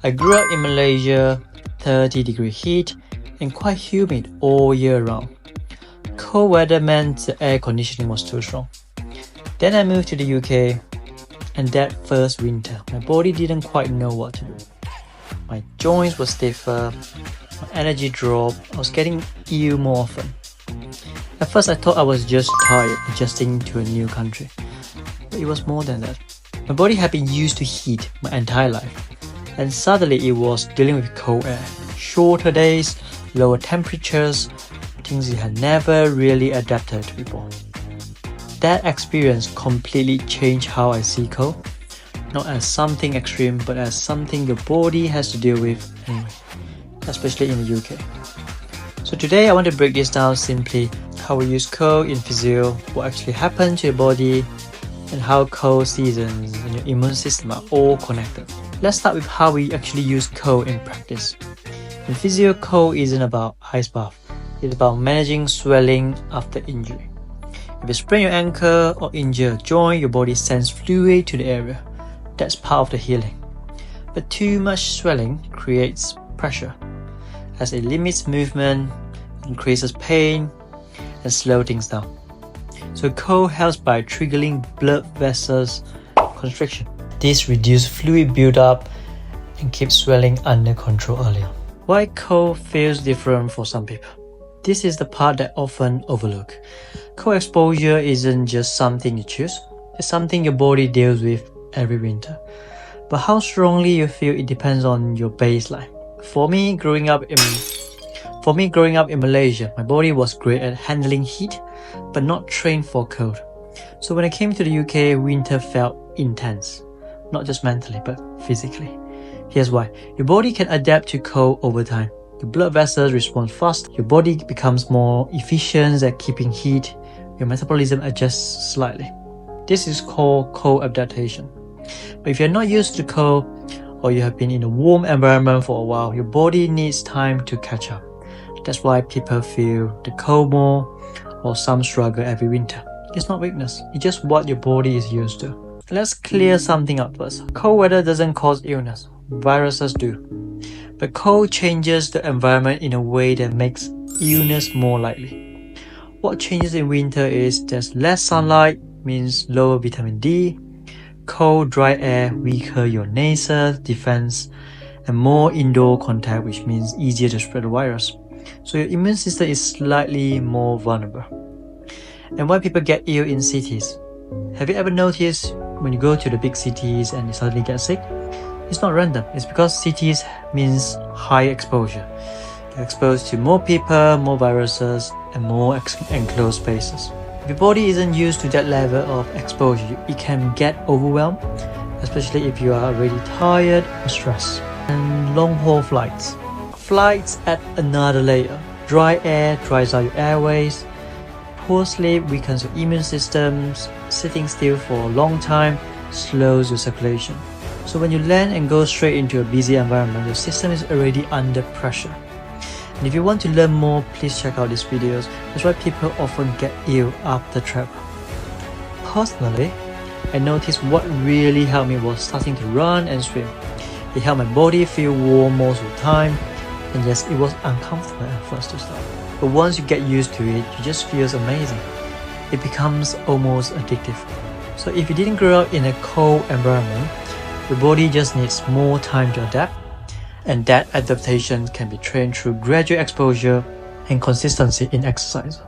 I grew up in Malaysia, 30-degree heat and quite humid all year round. Cold weather meant the air conditioning was too strong. Then I moved to the UK, and that first winter, my body didn't quite know what to do. My joints were stiffer, my energy dropped, I was getting ill more often. At first I thought I was just tired adjusting to a new country, but it was more than that. My body had been used to heat my entire life, and suddenly it was dealing with cold air, shorter days, lower temperatures, things it had never really adapted to before. That experience completely changed how I see cold, not as something extreme, but as something your body has to deal with anyway, especially in the UK. So today I want to break this down simply, how we use cold in physio, what actually happens to your body, and how cold seasons and your immune system are all connected. Let's start with how we actually use cold in practice. In physio, cold isn't about ice bath, it's about managing swelling after injury. If you sprain your ankle or injure a joint, your body sends fluid to the area. That's part of the healing. But too much swelling creates pressure, as it limits movement, increases pain, and slows things down. So cold helps by triggering blood vessels constriction. This reduces fluid buildup and keeps swelling under control earlier. Why cold feels different for some people? This is the part that often overlooked. Cold exposure isn't just something you choose, it's something your body deals with every winter. But how strongly you feel, it depends on your baseline. For me, growing up in Malaysia, my body was great at handling heat, but not trained for cold. So when I came to the UK, winter felt intense, not just mentally, but physically. Here's why. Your body can adapt to cold over time. Your blood vessels respond fast, your body becomes more efficient at keeping heat, your metabolism adjusts slightly. This is called cold adaptation. But if you're not used to cold, or you have been in a warm environment for a while, your body needs time to catch up. That's why people feel the cold more, or some struggle every winter. It's not weakness, it's just what your body is used to. Let's clear something up first. Cold weather doesn't cause illness, viruses do. But cold changes the environment in a way that makes illness more likely. What changes in winter is there's less sunlight, means lower vitamin D, cold, dry air, weaker your nasal defense, and more indoor contact, which means easier to spread the virus. So your immune system is slightly more vulnerable. And why people get ill in cities? Have you ever noticed when you go to the big cities and you suddenly get sick? It's not random, it's because cities means high exposure. You're exposed to more people, more viruses, and more enclosed spaces. If your body isn't used to that level of exposure, it can get overwhelmed, especially if you are already tired or stressed. And long-haul flights. Flights add another layer. Dry air dries out your airways. Poor sleep weakens your immune systems. Sitting still for a long time slows your circulation. So when you land and go straight into a busy environment, your system is already under pressure. And if you want to learn more, please check out these videos. That's why people often get ill after travel. Personally, I noticed what really helped me was starting to run and swim. It helped my body feel warm most of the time, and yes, it was uncomfortable at first to start. But once you get used to it, it just feels amazing. It becomes almost addictive. So if you didn't grow up in a cold environment, your body just needs more time to adapt, and that adaptation can be trained through gradual exposure and consistency in exercise.